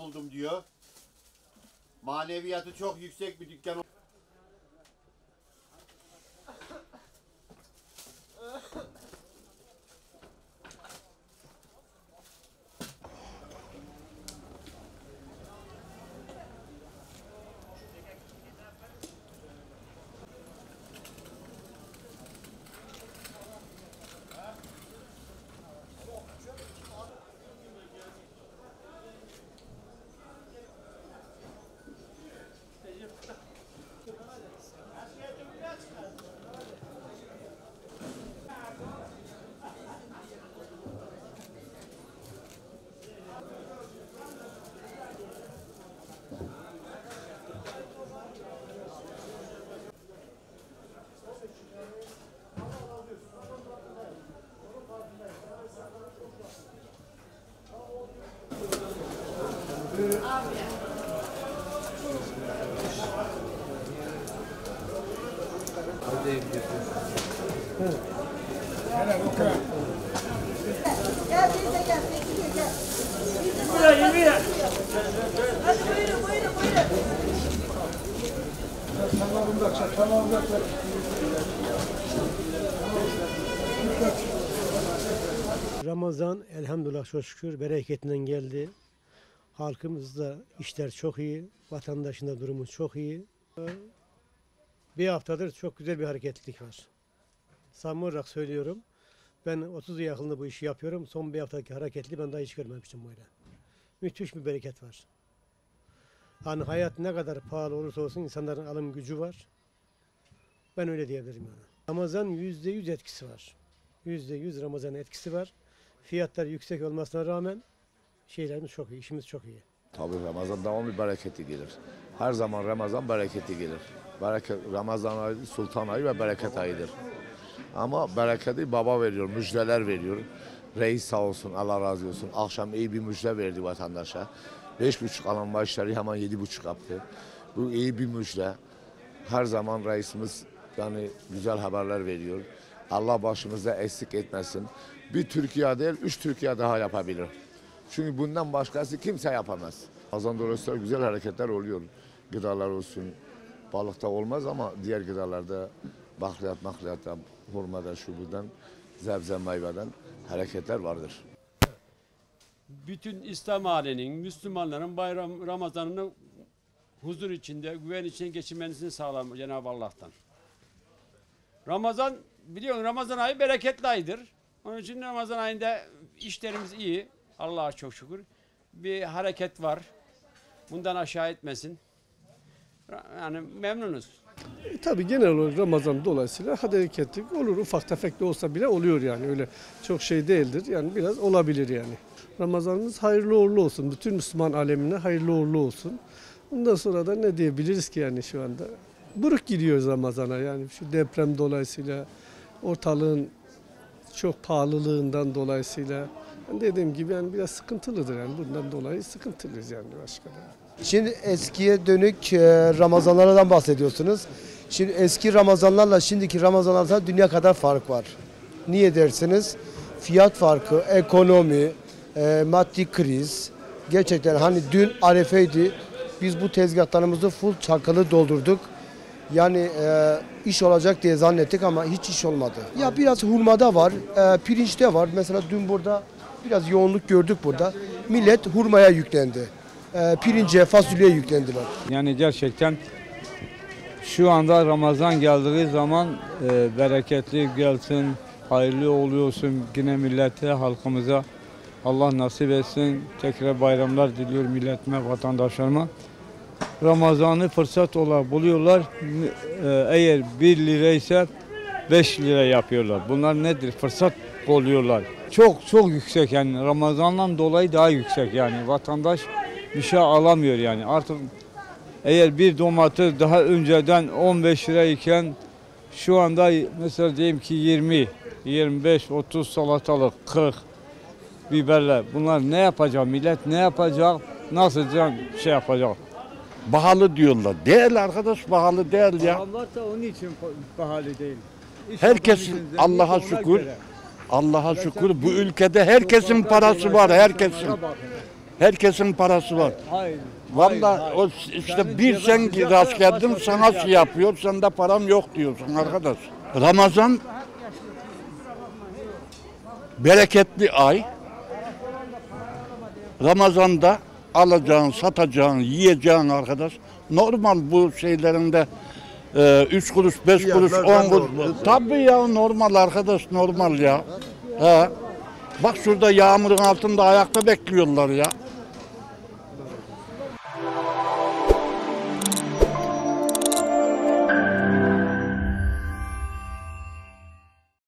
buldum diyor. Maneviyatı çok yüksek bir dükkan. Gel teyze gel. Buraya. Hadi buyurun. Ramazan elhamdülillah çok şükür bereketinden geldi. Halkımızda işler çok iyi, vatandaşın da durumu çok iyi. Bir haftadır çok güzel bir hareketlilik var. Samimi olarak söylüyorum. Ben 30 yakında bu işi yapıyorum. Son bir haftaki hareketli ben daha hiç görmemiştim böyle. Müthiş bir bereket var. Hani hayat ne kadar pahalı olursa olsun insanların alım gücü var. Ben öyle diyebilirim yani. Ramazan %100 etkisi var. %100 Ramazan etkisi var. Fiyatlar yüksek olmasına rağmen şeylerimiz çok iyi, işimiz çok iyi. Tabii Ramazan devamlı bereketi gelir. Her zaman Ramazan bereketi gelir. Ramazan ayı sultan ayı ve bereket ayıdır. Ama bereketi baba veriyor, müjdeler veriyor. Reis sağ olsun, Allah razı olsun. Akşam iyi bir müjde verdi vatandaşa. 5,5 alan maaşları hemen 7,5 yaptı. Bu iyi bir müjde. Her zaman reisimiz yani güzel haberler veriyor. Allah başımızda eksik etmesin. Bir Türkiye değil, 3 Türkiye daha yapabilir. Çünkü bundan başkası kimse yapamaz. Ramazan dolayısıyla güzel hareketler oluyor. Gıdalar olsun, balıkta olmaz ama diğer gıdalarda bakliyatta, hurmada, şubudan, zebze meyveden hareketler vardır. Bütün İslam aleminin, Müslümanların bayram Ramazan'ını huzur içinde, güven içinde geçirmesini sağlar Cenab-ı Allah'tan. Ramazan, biliyorsun Ramazan ayı bereketli aydır. Onun için Ramazan ayında işlerimiz iyi. Allah'a çok şükür. Bir hareket var. Bundan aşağı etmesin. Yani memnunuz. Tabii genel olarak Ramazan dolayısıyla hareketlilik olur. Ufak tefek de olsa bile oluyor yani. Öyle çok şey değildir. Yani biraz olabilir yani. Ramazanımız hayırlı uğurlu olsun. Bütün Müslüman alemine hayırlı uğurlu olsun. Ondan sonra da ne diyebiliriz ki yani şu anda? Buruk gidiyoruz Ramazan'a yani. Şu deprem dolayısıyla ortalığın çok pahalılığından dolayısıyla dediğim gibi yani biraz sıkıntılıdır yani. Bundan dolayı sıkıntılıyız yani başka da. Şimdi eskiye dönük Ramazanlardan bahsediyorsunuz. Şimdi eski Ramazanlarla şimdiki Ramazanlarla dünya kadar fark var. Niye dersiniz? Fiyat farkı, ekonomi, maddi kriz. Gerçekten hani dün Arefe'ydi. Biz bu tezgahlarımızı full çakılı doldurduk. Yani iş olacak diye zannettik ama hiç iş olmadı. Ya biraz hurmada var, pirinçte var. Mesela dün burada biraz yoğunluk gördük burada. Millet hurmaya yüklendi. Pirince, fasulyeye yüklendiler. Yani gerçekten şu anda Ramazan geldiği zaman bereketli gelsin, hayırlı oluyorsun yine millete, halkımıza. Allah nasip etsin. Tekrar bayramlar diliyorum milletime, vatandaşlarıma. Ramazan'ı fırsat olarak buluyorlar. Eğer 1 lira ise 5 lira yapıyorlar. Bunlar nedir? Fırsat buluyorlar. Çok yüksek yani Ramazan'dan dolayı daha yüksek yani vatandaş bir şey alamıyor yani. Artık eğer bir domates daha önceden 15 lirayken şu anda mesela diyelim ki 20, 25, 30 salatalık, 40 biberler. Bunlar ne yapacak? Millet ne yapacak? Nasıl şey yapacak? Pahalı diyorlar. Değil arkadaş, pahalı değil ya. Pahalı da onun için pahalı değil. Herkesin Allah'a şükür. Allah'a şükür bu ülkede herkesin parası var, herkesin. Herkesin parası var. Hayır. Vallahi o işte bir sen rast geldin sana şey yapıyor, sende param yok diyorsun arkadaş. Ramazan bereketli ay. Ramazan'da alacağın, satacağın, yiyeceğin arkadaş. Normal bu şeylerinde 3 kuruş, 5 kuruş, 10 kuruş. Tabii ya normal arkadaş, normal ya. He. Bak şurada yağmurun altında ayakta bekliyorlar ya.